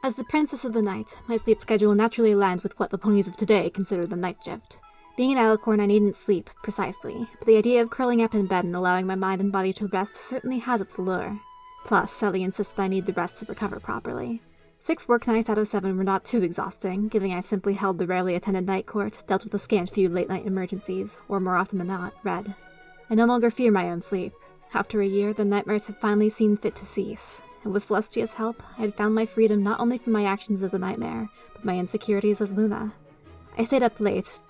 As the princess of the night, my sleep schedule naturally aligned with what the ponies of today consider the night shift. Being an alicorn, I needn't sleep, precisely, but the idea of curling up in bed and allowing my mind and body to rest certainly has its allure. Plus, Sally insisted I need the rest to recover properly. 6 work nights out of 7 were not too exhausting, given I simply held the rarely attended night court, dealt with a scant few late-night emergencies, or more often than not, read. I no longer fear my own sleep. After a year, the nightmares had finally seen fit to cease, and with Celestia's help, I had found my freedom not only from my actions as a nightmare, but my insecurities as Luna. I stayed up late,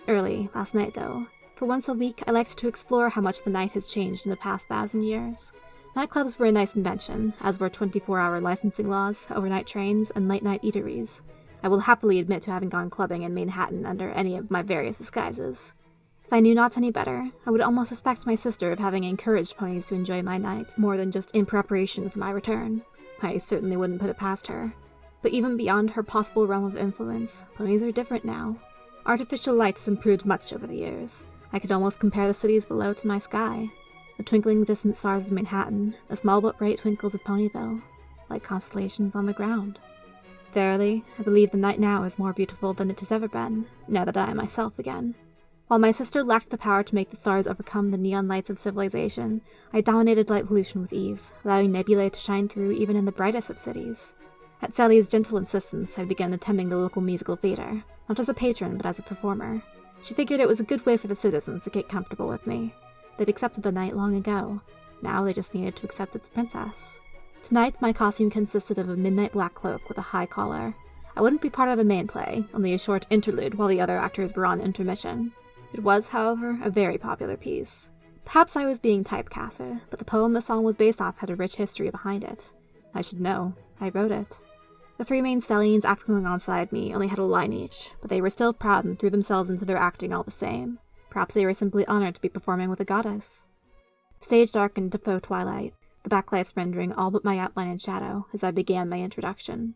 early, last night though. For once a week, I liked to explore how much the night has changed in the past 1,000 years. Nightclubs were a nice invention, as were 24-hour licensing laws, overnight trains, and late-night eateries. I will happily admit to having gone clubbing in Manhattan under any of my various disguises. If I knew not any better, I would almost suspect my sister of having encouraged ponies to enjoy my night more than just in preparation for my return. I certainly wouldn't put it past her. But even beyond her possible realm of influence, ponies are different now. Artificial light has improved much over the years. I could almost compare the cities below to my sky. The twinkling distant stars of Manhattan, the small but bright twinkles of Ponyville, like constellations on the ground. Verily, I believe the night now is more beautiful than it has ever been, now that I am myself again. While my sister lacked the power to make the stars overcome the neon lights of civilization, I dominated light pollution with ease, allowing nebulae to shine through even in the brightest of cities. At Sally's gentle insistence, I began attending the local musical theater, not as a patron but as a performer. She figured it was a good way for the citizens to get comfortable with me. They'd accepted the night long ago. Now they just needed to accept its princess. Tonight, my costume consisted of a midnight black cloak with a high collar. I wouldn't be part of the main play, only a short interlude while the other actors were on intermission. It was, however, a very popular piece. Perhaps I was being typecasted, but the poem the song was based off had a rich history behind it. I should know. I wrote it. The 3 main stallions acting alongside me only had a line each, but they were still proud and threw themselves into their acting all the same. Perhaps they were simply honored to be performing with a goddess. The stage darkened to faux twilight, the backlights rendering all but my outline and shadow as I began my introduction.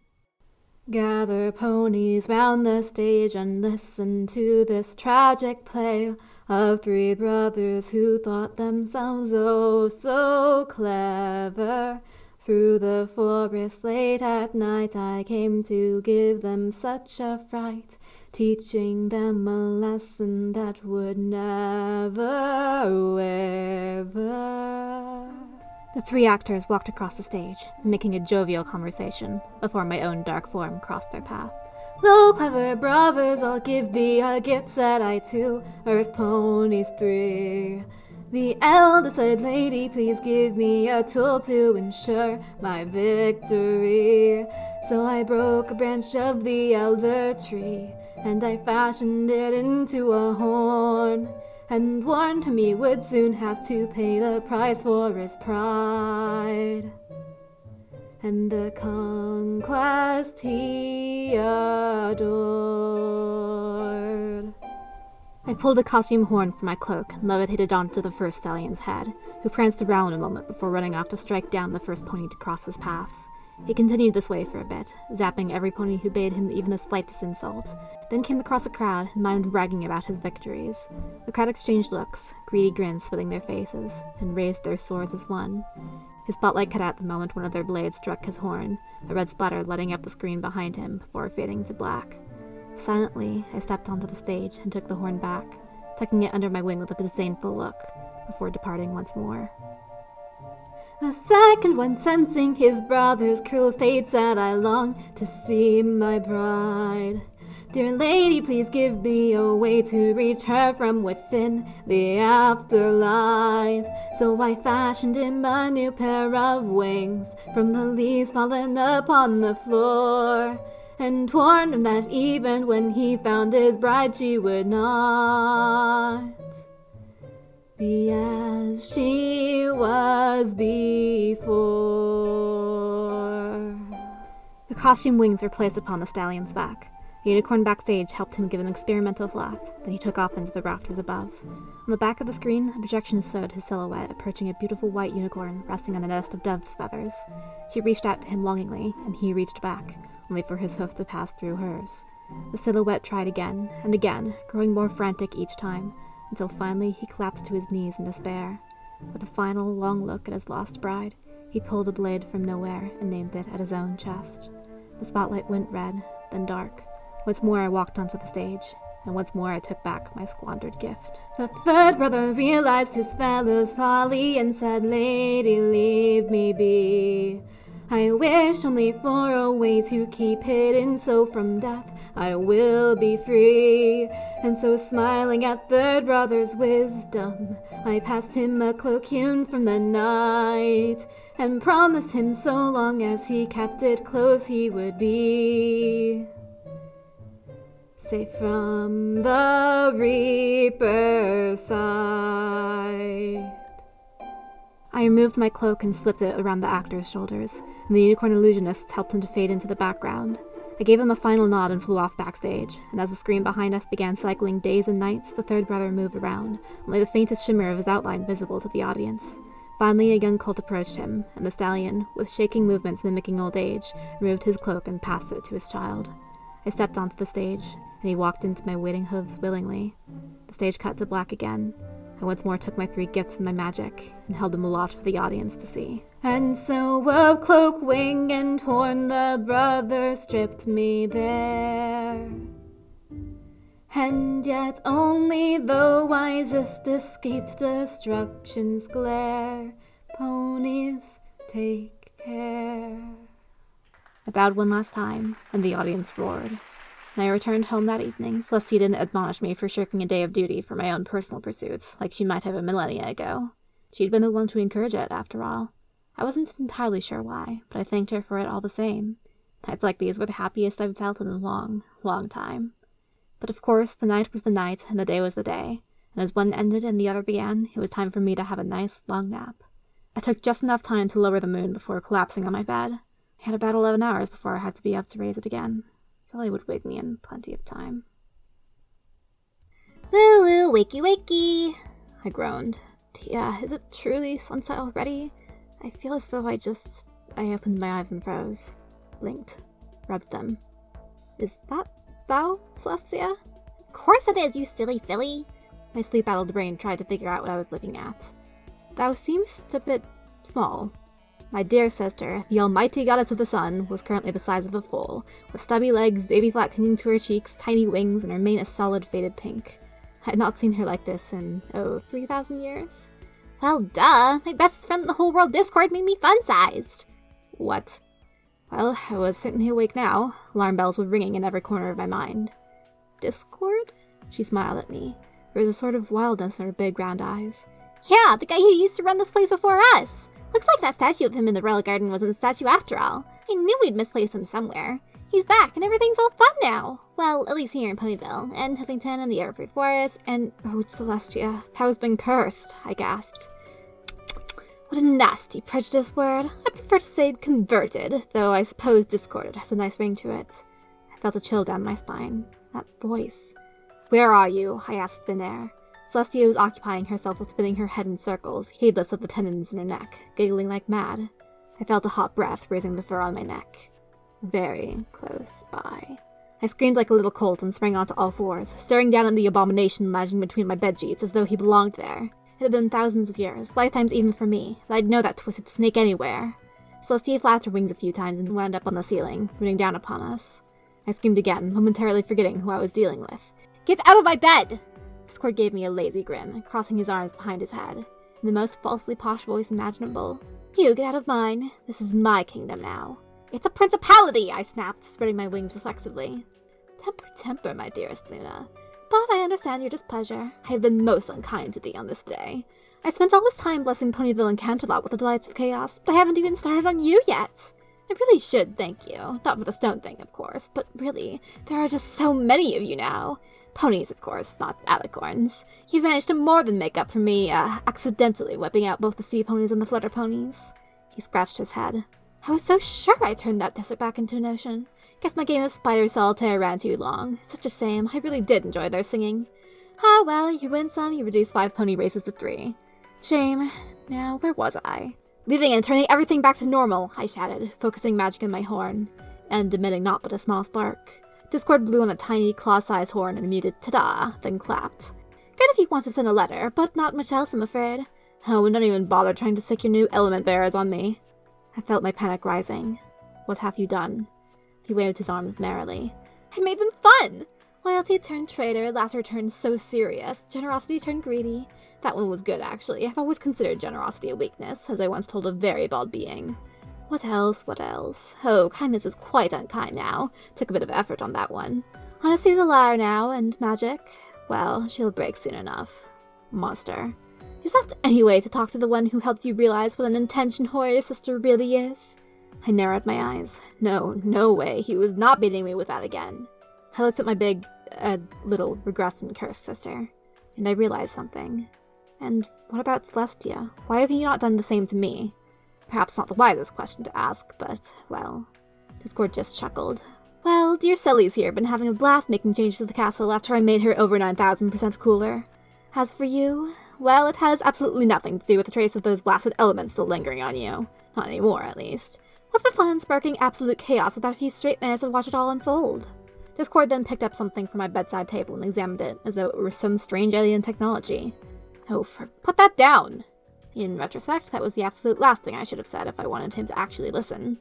Gather ponies round the stage and listen to this tragic play of 3 brothers who thought themselves oh so clever. Through the forest late at night I came to give them such a fright, teaching them a lesson that would never, ever. The 3 actors walked across the stage, making a jovial conversation, before my own dark form crossed their path. Lo, clever brothers, I'll give thee a gift, said I to earth ponies 3. The eldest said, lady, please give me a tool to ensure my victory. So I broke a branch of the elder tree, and I fashioned it into a horn, and warned him he would soon have to pay the price for his pride, and the conquest he adored. I pulled a costume horn from my cloak and levitated onto the first stallion's head, who pranced around a moment before running off to strike down the first pony to cross his path. He continued this way for a bit, zapping every pony who paid him even the slightest insult, then came across a crowd and mimed bragging about his victories. The crowd exchanged looks, greedy grins splitting their faces, and raised their swords as one. His spotlight cut out the moment one of their blades struck his horn, a red splatter lighting up the screen behind him before fading to black. Silently, I stepped onto the stage and took the horn back, tucking it under my wing with a disdainful look, before departing once more. The second one, sensing his brother's cruel fate, said, I long to see my bride. Dear lady, please give me a way to reach her from within the afterlife. So I fashioned him a new pair of wings from the leaves fallen upon the floor, and warned him that even when he found his bride, she would not be as she was before. The costume wings were placed upon the stallion's back. The unicorn backstage helped him give an experimental flap, then he took off into the rafters above. On the back of the screen, a projection showed his silhouette approaching a beautiful white unicorn resting on a nest of dove's feathers. She reached out to him longingly, and he reached back, only for his hoof to pass through hers. The silhouette tried again and again, growing more frantic each time, until finally he collapsed to his knees in despair. With a final long look at his lost bride, he pulled a blade from nowhere and aimed it at his own chest. The spotlight went red, then dark. Once more I walked onto the stage, and once more I took back my squandered gift. The third brother realized his fellow's folly and said, "Lady, leave me be. I wish only for a way to keep hidden, so from death I will be free." And so, smiling at third brother's wisdom, I passed him a cloak hewn from the night, and promised him so long as he kept it close he would be safe from the Reaper's sight. I removed my cloak and slipped it around the actor's shoulders, and the unicorn illusionist helped him to fade into the background. I gave him a final nod and flew off backstage, and as the screen behind us began cycling days and nights, the third brother moved around, only the faintest shimmer of his outline visible to the audience. Finally, a young colt approached him, and the stallion, with shaking movements mimicking old age, removed his cloak and passed it to his child. I stepped onto the stage, and he walked into my waiting hooves willingly. The stage cut to black again. I once more took my 3 gifts and my magic, and held them aloft for the audience to see. And so of cloak, wing, and horn the brother stripped me bare, and yet only the wisest escaped destruction's glare. Ponies, take care. I bowed one last time, and the audience roared. When I returned home that evening, Celestia didn't admonish me for shirking a day of duty for my own personal pursuits, like she might have a millennia ago. She'd been the one to encourage it, after all. I wasn't entirely sure why, but I thanked her for it all the same. Nights like these were the happiest I've felt in a long, long time. But of course, the night was the night, and the day was the day, and as one ended and the other began, it was time for me to have a nice, long nap. I took just enough time to lower the moon before collapsing on my bed. I had about 11 hours before I had to be up to raise it again. Sally would wake me in plenty of time. "Woo woo, wakey wakey," I groaned. "Tia, is it truly sunset already? I feel as though I opened my eyes and froze. Blinked. Rubbed them. Is that thou, Celestia?" "Of course it is, you silly filly." My sleep-addled brain tried to figure out what I was looking at. "Thou seemst a bit small." My dear sister, the almighty goddess of the sun, was currently the size of a foal, with stubby legs, baby flat clinging to her cheeks, tiny wings, and her mane a solid faded pink. I had not seen her like this in, 3,000 years? "Well, duh. My bestest friend in the whole world Discord made me fun-sized." "What?" Well, I was certainly awake now. Alarm bells were ringing in every corner of my mind. "Discord?" She smiled at me. There was a sort of wildness in her big round eyes. "Yeah, the guy who used to run this place before us. Looks like that statue of him in the Relic Garden wasn't a statue after all. I knew we'd misplaced him somewhere. He's back, and everything's all fun now. Well, at least here in Ponyville, and Huffington, and the Everfree Forest, and—" "Oh, Celestia, thou's been cursed," I gasped. What a nasty prejudiced word. I prefer to say converted, though I suppose discorded has a nice ring to it. I felt a chill down my spine. That voice. "Where are you?" I asked thin air. Celestia was occupying herself with spinning her head in circles, heedless of the tendons in her neck, giggling like mad. I felt a hot breath raising the fur on my neck. Very close by. I screamed like a little colt and sprang onto all fours, staring down at the abomination lounging between my bedsheets as though he belonged there. It had been thousands of years, lifetimes even for me, that I'd know that twisted snake anywhere. Celestia flapped her wings a few times and wound up on the ceiling, rooting down upon us. I screamed again, momentarily forgetting who I was dealing with. "Get out of my bed!" Discord gave me a lazy grin, crossing his arms behind his head. In the most falsely posh voice imaginable. "You get out of mine. This is my kingdom now." "It's a principality!" I snapped, spreading my wings reflexively. Temper, my dearest Luna. But I understand your displeasure. I have been most unkind to thee on this day. I spent all this time blessing Ponyville and Canterlot with the delights of chaos, but I haven't even started on you yet. I really should thank you. Not for the stone thing, of course, but really, there are just so many of you now. Ponies, of course, not alicorns. You've managed to more than make up for me, accidentally wiping out both the sea ponies and the flutter ponies." He scratched his head. "I was so sure I turned that desert back into an ocean. Guess my game of spider solitaire ran too long. Such a shame. I really did enjoy their singing. Ah, well, you win some, you reduce 5 pony races to 3. Shame. Now, where was I? Leaving and turning everything back to normal, I shouted, focusing magic in my horn, and emitting not but a small spark. Discord blew on a tiny, claw-sized horn and muted ta-da, then clapped. Good if you want to send a letter, but not much else, I'm afraid. Oh, and don't even bother trying to sick your new element bearers on me. I felt my panic rising. What hath you done? He waved his arms merrily. I made them fun! Loyalty turned traitor, laughter turned so serious, generosity turned greedy. That one was good, actually. I've always considered generosity a weakness, as I once told a very bald being. What else? What else? Oh, kindness is quite unkind now. Took a bit of effort on that one. Honesty's a liar now, and magic? Well, she'll break soon enough. Monster. Is that any way to talk to the one who helped you realize what an intention whore your sister really is? I narrowed my eyes. No way. He was not beating me with that again. I looked at my big, little regressed and cursed sister, and I realized something. And what about Celestia? Why have you not done the same to me? Perhaps not the wisest question to ask, but, well... Discord just chuckled. Well, dear Selly's here, been having a blast making changes to the castle after I made her over 9,000% cooler. As for you, well, it has absolutely nothing to do with the trace of those blasted elements still lingering on you. Not anymore, at least. What's the fun in sparking absolute chaos without a few straight minutes to watch it all unfold? Discord then picked up something from my bedside table and examined it, as though it were some strange alien technology. Oh, put that down! In retrospect, that was the absolute last thing I should have said if I wanted him to actually listen.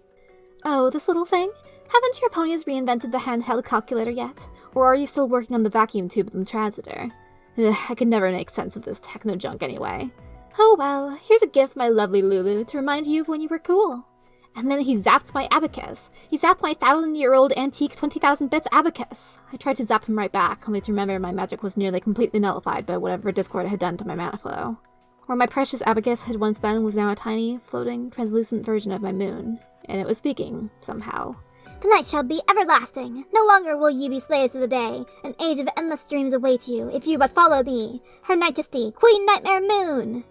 Oh, this little thing? Haven't your ponies reinvented the handheld calculator yet? Or are you still working on the vacuum tube and transitor? Ugh, I could never make sense of this techno-junk anyway. Oh well, here's a gift, my lovely Lulu, to remind you of when you were cool. And then he zapped my abacus. He zapped my 1,000-year-old antique 20,000 bits abacus. I tried to zap him right back, only to remember my magic was nearly completely nullified by whatever Discord had done to my mana flow. Where my precious abacus had once been was now a tiny, floating, translucent version of my moon, and it was speaking, somehow. The night shall be everlasting. No longer will ye be slaves of the day. An age of endless dreams await you, if you but follow me. Her Majesty, Queen Nightmare Moon!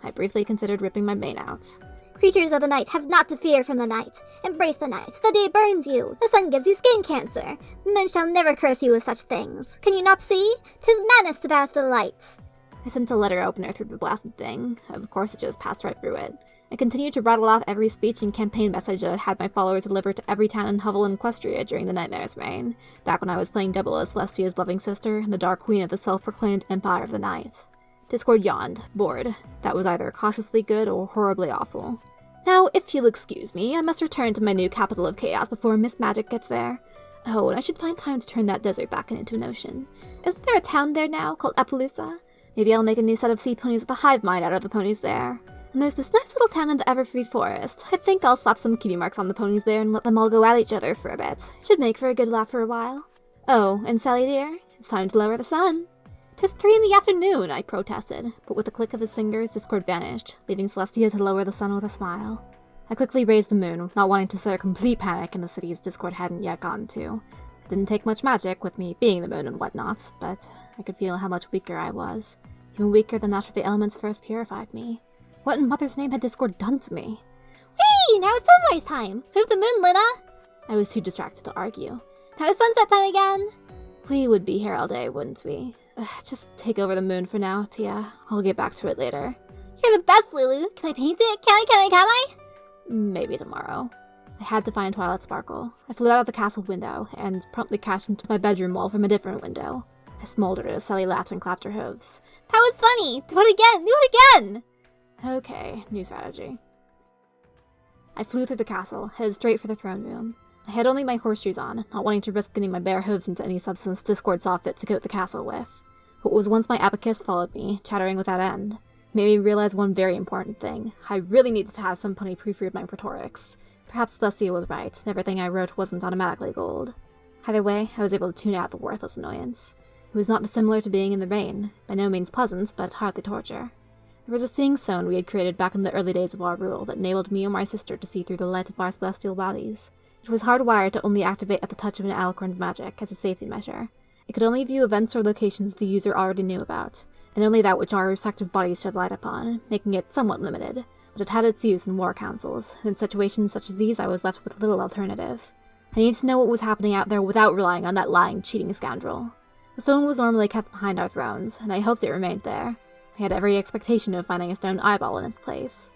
I briefly considered ripping my mane out. Creatures of the night have not to fear from the night. Embrace the night. The day burns you. The sun gives you skin cancer. The moon shall never curse you with such things. Can you not see? 'Tis madness to bow to the light. I sent a letter opener through the blasted thing. Of course, it just passed right through it. I continued to rattle off every speech and campaign message that I had my followers deliver to every town and hovel in Equestria during the Nightmare's reign, back when I was playing double as Celestia's loving sister and the Dark Queen of the self-proclaimed Empire of the Night. Discord yawned, bored. That was either cautiously good or horribly awful. Now, if you'll excuse me, I must return to my new capital of chaos before Miss Magic gets there. Oh, and I should find time to turn that desert back into an ocean. Isn't there a town there now called Appaloosa? Maybe I'll make a new set of sea ponies with a hive mind out of the ponies there. And there's this nice little town in the Everfree Forest. I think I'll slap some kitty marks on the ponies there and let them all go at each other for a bit. Should make for a good laugh for a while. Oh, and Sally dear, it's time to lower the sun. 'Tis 3 in the afternoon, I protested, but with a click of his fingers, Discord vanished, leaving Celestia to lower the sun with a smile. I quickly raised the moon, not wanting to stir complete panic in the cities Discord hadn't yet gotten to. It didn't take much magic, with me being the moon and whatnot, but I could feel how much weaker I was. Even weaker than after the elements first purified me. What in mother's name had Discord done to me? Whee! Now it's sunrise time! Move the moon, Luna! I was too distracted to argue. Now it's sunset time again! We would be here all day, wouldn't we? Just take over the moon for now, Tia. I'll get back to it later. You're the best, Lulu! Can I paint it? Can I? Maybe tomorrow. I had to find Twilight Sparkle. I flew out of the castle window, and promptly crashed into my bedroom wall from a different window. I smoldered as Sally laughed and clapped her hooves. That was funny! Do it again! Okay, new strategy. I flew through the castle, headed straight for the throne room. I had only my horseshoes on, not wanting to risk getting my bare hooves into any substance Discord saw fit to coat the castle with. What was once my abacus followed me, chattering without end. It made me realize one very important thing. I really needed to have some pony proofread my Pretorix. Perhaps Celestia was right, and everything I wrote wasn't automatically gold. Either way, I was able to tune out the worthless annoyance. It was not dissimilar to being in the rain, by no means pleasant, but hardly torture. There was a seeing stone we had created back in the early days of our rule that enabled me or my sister to see through the light of our celestial bodies. It was hardwired to only activate at the touch of an alicorn's magic as a safety measure. It could only view events or locations the user already knew about, and only that which our respective bodies shed light upon, making it somewhat limited, but it had its use in war councils, and in situations such as these I was left with little alternative. I needed to know what was happening out there without relying on that lying, cheating scoundrel. The stone was normally kept behind our thrones, and I hoped it remained there. I had every expectation of finding a stone eyeball in its place.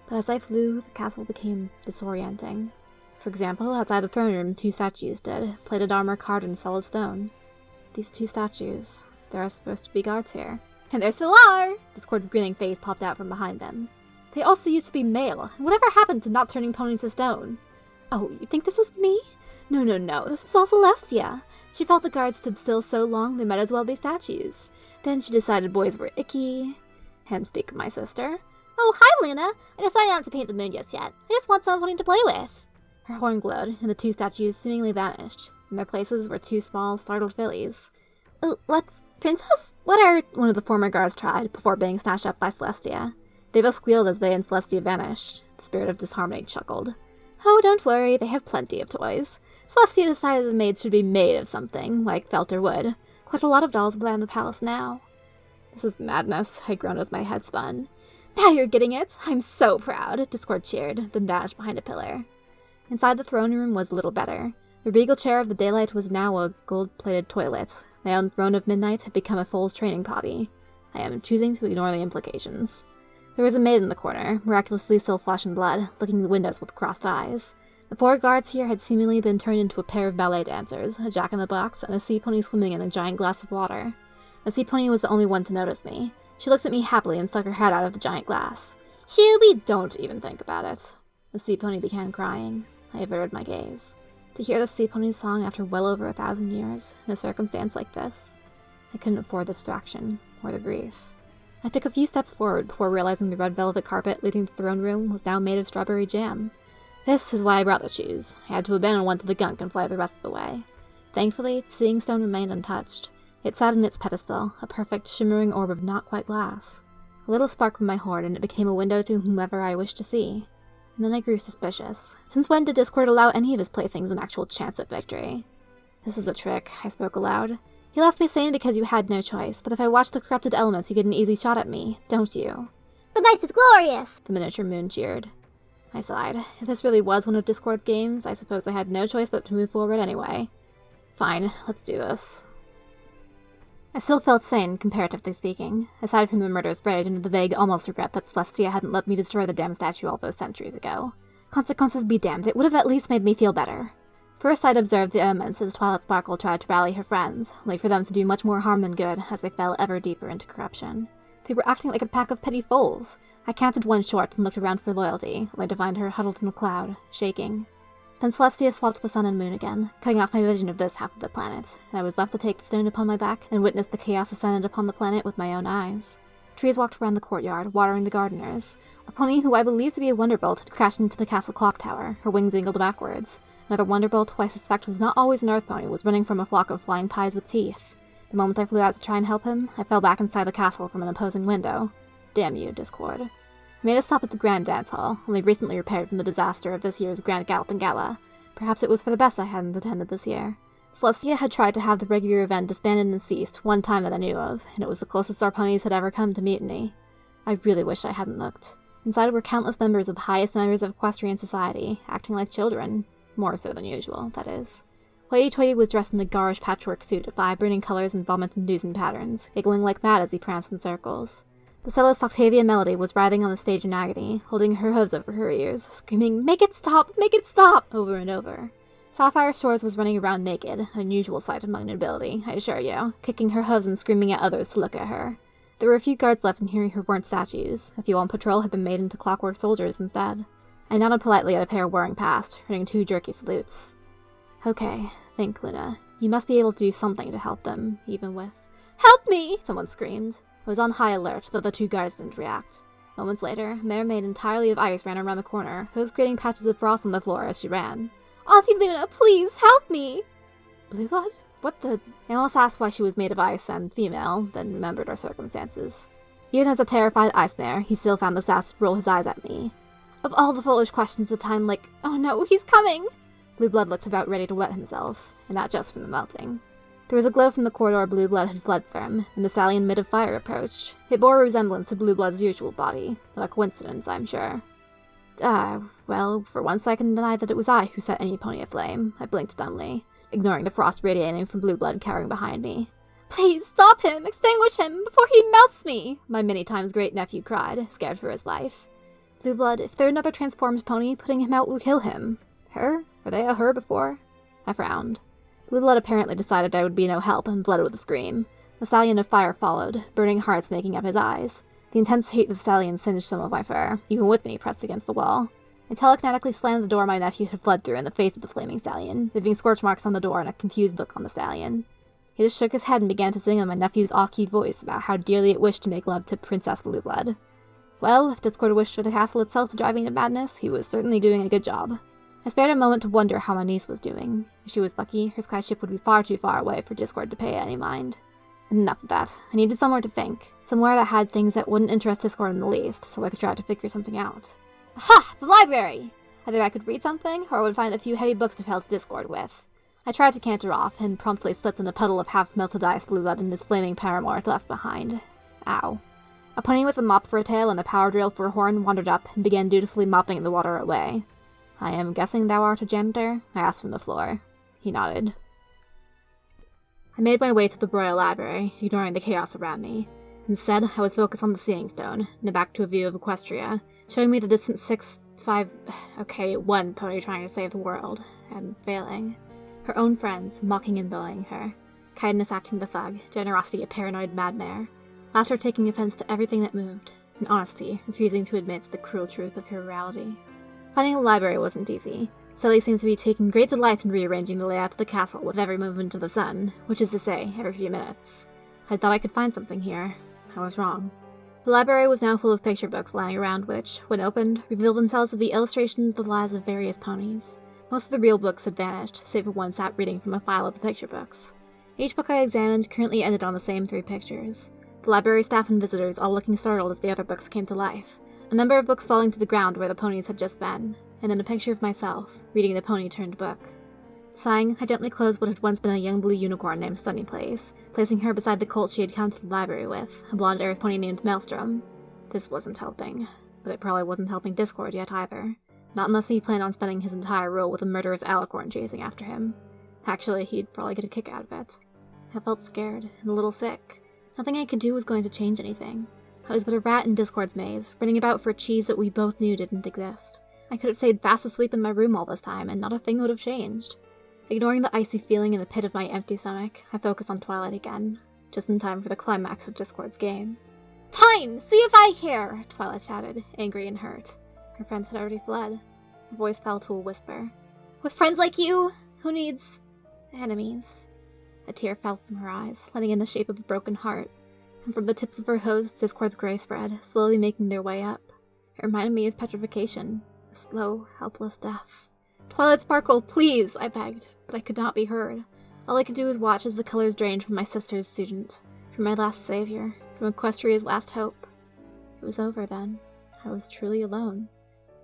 But as I flew, the castle became disorienting. For example, outside the throne room 2 statues stood, plated armor carved in solid stone. These 2 statues, there are supposed to be guards here. And there still are! Discord's grinning face popped out from behind them. They also used to be male, and whatever happened to not turning ponies to stone? Oh, you think this was me? No, this was all Celestia. She felt the guards stood still so long they might as well be statues. Then she decided boys were icky. And speak of my sister. Oh, hi, Luna. I decided not to paint the moon just yet. I just want something to play with. Her horn glowed, and the two statues seemingly vanished. In their places were two small, startled fillies. Oh, what's... Princess? What are... One of the former guards tried, before being snatched up by Celestia. They both squealed as they and Celestia vanished. The spirit of disharmony chuckled. Oh, don't worry, they have plenty of toys. Celestia decided the maids should be made of something, like felt or wood. Quite a lot of dolls land in the palace now. This is madness, I groaned as my head spun. Now you're getting it! I'm so proud! Discord cheered, then vanished behind a pillar. Inside the throne room was little better. The regal chair of the daylight was now a gold-plated toilet. My own throne of midnight had become a fool's training potty. I am choosing to ignore the implications. There was a maid in the corner, miraculously still flesh and blood, licking the windows with crossed eyes. The 4 guards here had seemingly been turned into a pair of ballet dancers, a jack-in-the-box, and a sea pony swimming in a giant glass of water. The sea pony was the only one to notice me. She looked at me happily and stuck her head out of the giant glass. Shuby! Don't even think about it. The sea pony began crying. I averted my gaze. To hear the sea pony's song after well over 1,000 years, in a circumstance like this, I couldn't afford the distraction, or the grief. I took a few steps forward before realizing the red velvet carpet leading to the throne room was now made of strawberry jam. This is why I brought the shoes. I had to abandon one to the gunk and fly the rest of the way. Thankfully, the seeing stone remained untouched. It sat in its pedestal, a perfect, shimmering orb of not-quite glass. A little spark from my horn, and it became a window to whomever I wished to see. And then I grew suspicious. Since when did Discord allow any of his playthings an actual chance at victory? This is a trick, I spoke aloud. You left me sane because you had no choice, but if I watch the corrupted elements, you get an easy shot at me, don't you? The night is glorious! The miniature moon cheered. I sighed. If this really was one of Discord's games, I suppose I had no choice but to move forward anyway. Fine, let's do this. I still felt sane, comparatively speaking, aside from the murderous rage and the vague, almost regret that Celestia hadn't let me destroy the damn statue all those centuries ago. Consequences be damned, it would have at least made me feel better. First I'd observed the elements as Twilight Sparkle tried to rally her friends, only for them to do much more harm than good as they fell ever deeper into corruption. They were acting like a pack of petty foals. I counted one short and looked around for loyalty, only to find her huddled in a cloud, shaking. Then Celestia swapped the sun and moon again, cutting off my vision of this half of the planet, and I was left to take the stone upon my back and witness the chaos ascended upon the planet with my own eyes. Trees walked around the courtyard, watering the gardeners. A pony who I believed to be a Wonderbolt had crashed into the castle clock tower, her wings angled backwards. Another Wonderbolt, who I suspect was not always an Earth pony, was running from a flock of flying pies with teeth. The moment I flew out to try and help him, I fell back inside the castle from an opposing window. Damn you, Discord. I made a stop at the Grand Dance Hall, only recently repaired from the disaster of this year's Grand Galloping Gala. Perhaps it was for the best I hadn't attended this year. Celestia had tried to have the regular event disbanded and ceased one time that I knew of, and it was the closest our ponies had ever come to mutiny. I really wished I hadn't looked. Inside were countless members of the highest members of equestrian society, acting like children. More so than usual, that is. Hoity-toity was dressed in a garish patchwork suit of vibrating colors and vomit-inducing patterns, giggling like mad as he pranced in circles. The cellist Octavia Melody was writhing on the stage in agony, holding her hooves over her ears, screaming, "Make it stop! Make it stop!" over and over. Sapphire Shores was running around naked, an unusual sight among nobility, I assure you, kicking her hooves and screaming at others to look at her. There were a few guards left in here who weren't statues. A few on patrol had been made into clockwork soldiers instead. I nodded politely at a pair whirring past, earning 2 jerky salutes. Okay, think, Luna. You must be able to do something to help them, even with— "Help me!" someone screamed. I was on high alert, though the 2 guards didn't react. Moments later, a mare made entirely of ice ran around the corner, hooves creating patches of frost on the floor as she ran. "Auntie Luna, please, help me!" Blue blood? What the— I almost asked why she was made of ice and female, then remembered our circumstances. Even as a terrified ice mare, he still found the sass to roll his eyes at me. Of all the foolish questions at a time like, "Oh no, he's coming!" Blue blood looked about ready to wet himself, and not just from the melting. There was a glow from the corridor Blue blood had fled from, and the stallion mid of fire approached. It bore a resemblance to Blue blood's usual body, not a coincidence, I'm sure. Well, for once I can deny that it was I who set any pony aflame. I blinked dumbly, ignoring the frost radiating from Blue blood cowering behind me. "Please, stop him! Extinguish him! Before he melts me!" my many times great nephew cried, scared for his life. Blue blood, if they're another transformed pony, putting him out would kill him. Her? Were they a her before? I frowned. Blue blood apparently decided I would be no help and bled with a scream. The stallion of fire followed, burning hearts making up his eyes. The intense heat of the stallion singed some of my fur, even with me pressed against the wall. I telekinetically slammed the door my nephew had fled through in the face of the flaming stallion, leaving scorch marks on the door and a confused look on the stallion. He just shook his head and began to sing in my nephew's awky voice about how dearly it wished to make love to Princess Blueblood. Well, if Discord wished for the castle itself to drive me to madness, he was certainly doing a good job. I spared a moment to wonder how my niece was doing. If she was lucky, her skyship would be far too far away for Discord to pay any mind. And enough of that. I needed somewhere to think. Somewhere that had things that wouldn't interest Discord in the least, so I could try to figure something out. Aha! The library! Either I could read something, or I would find a few heavy books to pelt Discord with. I tried to canter off, and promptly slipped in a puddle of half-melted ice blue blood and his flaming paramour left behind. Ow. A pony with a mop for a tail and a power drill for a horn wandered up and began dutifully mopping the water away. I am guessing thou art a janitor? I asked from the floor. He nodded. I made my way to the Royal Library, ignoring the chaos around me. Instead, I was focused on the Seeing Stone, and back to a view of Equestria, showing me the distant 1 pony trying to save the world, and failing. Her own friends, mocking and bullying her. Kindness acting the thug, generosity a paranoid madmare. Laughter taking offense to everything that moved, and honesty refusing to admit the cruel truth of her reality. Finding the library wasn't easy. Sally seems to be taking great delight in rearranging the layout of the castle with every movement of the sun, which is to say, every few minutes. I thought I could find something here. I was wrong. The library was now full of picture books lying around which, when opened, revealed themselves to be illustrations of the lives of various ponies. Most of the real books had vanished, save for one sat reading from a file of the picture books. Each book I examined currently ended on the same 3 pictures. The library staff and visitors all looking startled as the other books came to life. A number of books falling to the ground where the ponies had just been, and then a picture of myself, reading the pony-turned book. Sighing, I gently closed what had once been a young blue unicorn named Sunnyplace, placing her beside the colt she had come to the library with, a blonde earth pony named Maelstrom. This wasn't helping, but it probably wasn't helping Discord yet either. Not unless he planned on spending his entire role with a murderous alicorn chasing after him. Actually, he'd probably get a kick out of it. I felt scared, and a little sick. Nothing I could do was going to change anything. I was but a rat in Discord's maze, running about for a cheese that we both knew didn't exist. I could have stayed fast asleep in my room all this time, and not a thing would have changed. Ignoring the icy feeling in the pit of my empty stomach, I focused on Twilight again, just in time for the climax of Discord's game. Fine! See if I care! Twilight shouted, angry and hurt. Her friends had already fled. Her voice fell to a whisper. With friends like you, who needs enemies? A tear fell from her eyes, letting in the shape of a broken heart, and from the tips of her hooves, Discord's gray spread, slowly making their way up. It reminded me of petrification, a slow, helpless death. Twilight Sparkle, please, I begged, but I could not be heard. All I could do was watch as the colors drained from my sister's student, from my last savior, from Equestria's last hope. It was over then. I was truly alone.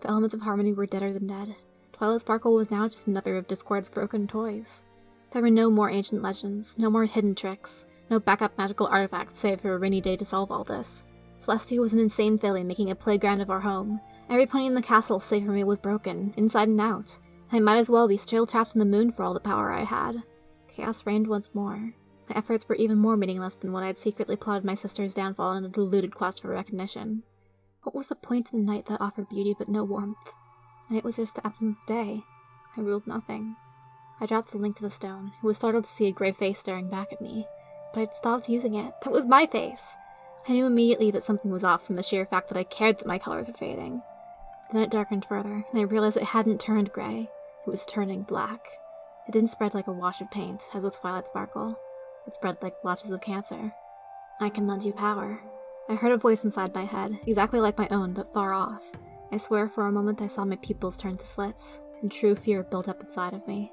The elements of harmony were deader than dead. Twilight Sparkle was now just another of Discord's broken toys. There were no more ancient legends, no more hidden tricks, no backup magical artifacts save for a rainy day to solve all this. Celestia was an insane filly making a playground of our home. Every pony in the castle save for me was broken, inside and out. I might as well be still trapped in the moon for all the power I had. Chaos reigned once more. My efforts were even more meaningless than when I had secretly plotted my sister's downfall in a deluded quest for recognition. What was the point in a night that offered beauty but no warmth? And it was just the absence of day. I ruled nothing. I dropped the link to the stone, and was startled to see a gray face staring back at me. But I'd stopped using it. That was my face! I knew immediately that something was off from the sheer fact that I cared that my colors were fading. Then it darkened further, and I realized it hadn't turned gray. It was turning black. It didn't spread like a wash of paint, as with Twilight Sparkle. It spread like blotches of cancer. I can lend you power. I heard a voice inside my head, exactly like my own, but far off. I swear for a moment I saw my pupils turn to slits, and true fear built up inside of me.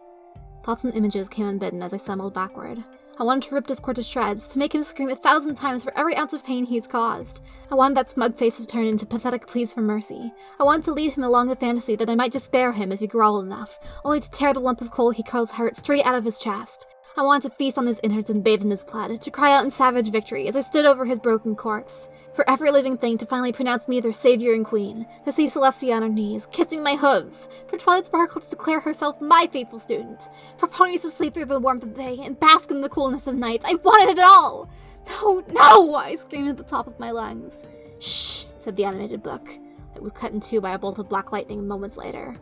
Thoughts and images came unbidden as I stumbled backward. I wanted to rip Discord to shreds, to make him scream 1,000 times for every ounce of pain he's caused. I wanted that smug face to turn into pathetic pleas for mercy. I wanted to lead him along the fantasy that I might just spare him if he growled enough, only to tear the lump of coal he calls heart straight out of his chest. I wanted to feast on his innards and bathe in his blood, to cry out in savage victory as I stood over his broken corpse. For every living thing to finally pronounce me their savior and queen, to see Celestia on her knees, kissing my hooves, for Twilight Sparkle to declare herself my faithful student, for ponies to sleep through the warmth of day and bask in the coolness of night. I wanted it all! No, no! I screamed at the top of my lungs. Shh, said the animated book. It was cut in two by a bolt of black lightning moments later.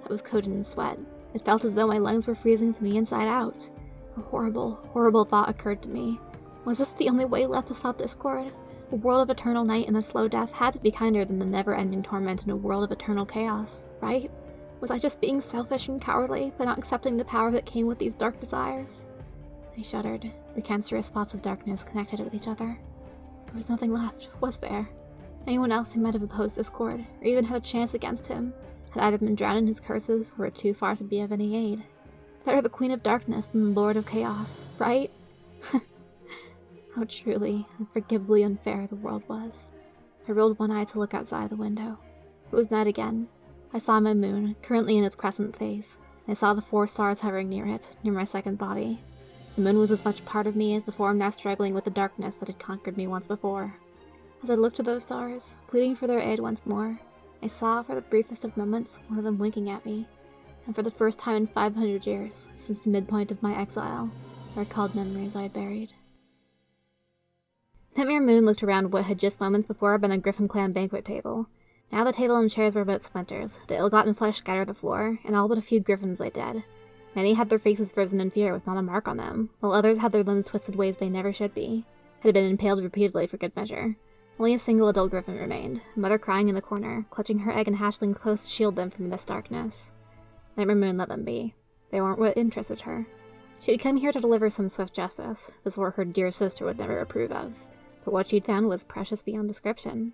I was coated in sweat. It felt as though my lungs were freezing from the inside out. A horrible, horrible thought occurred to me. Was this the only way left to stop Discord? A world of eternal night and a slow death had to be kinder than the never-ending torment in a world of eternal chaos, right? Was I just being selfish and cowardly by not accepting the power that came with these dark desires? I shuddered. The cancerous spots of darkness connected with each other. There was nothing left, was there? Anyone else who might have opposed Discord, or even had a chance against him, had either been drowned in his curses or were too far to be of any aid. Better the Queen of Darkness than the Lord of Chaos, right? How truly, unforgivably unfair the world was. I rolled one eye to look outside the window. It was night again. I saw my moon, currently in its crescent phase, and I saw the 4 stars hovering near it, near my second body. The moon was as much part of me as the form now struggling with the darkness that had conquered me once before. As I looked at those stars, pleading for their aid once more, I saw, for the briefest of moments, one of them winking at me, and for the first time in 500 years, since the midpoint of my exile, I recalled memories I had buried. Nightmare Moon looked around what had just moments before been a Griffin clan banquet table. Now the table and chairs were about splinters, the ill-gotten flesh scattered the floor, and all but a few griffins lay dead. Many had their faces frozen in fear with not a mark on them, while others had their limbs twisted ways they never should be, had been impaled repeatedly for good measure. Only a single adult griffin remained, a mother crying in the corner, clutching her egg and hatchling close to shield them from this darkness. Nightmare Moon let them be. They weren't what interested her. She had come here to deliver some swift justice, the sort her dear sister would never approve of, but what she'd found was precious beyond description.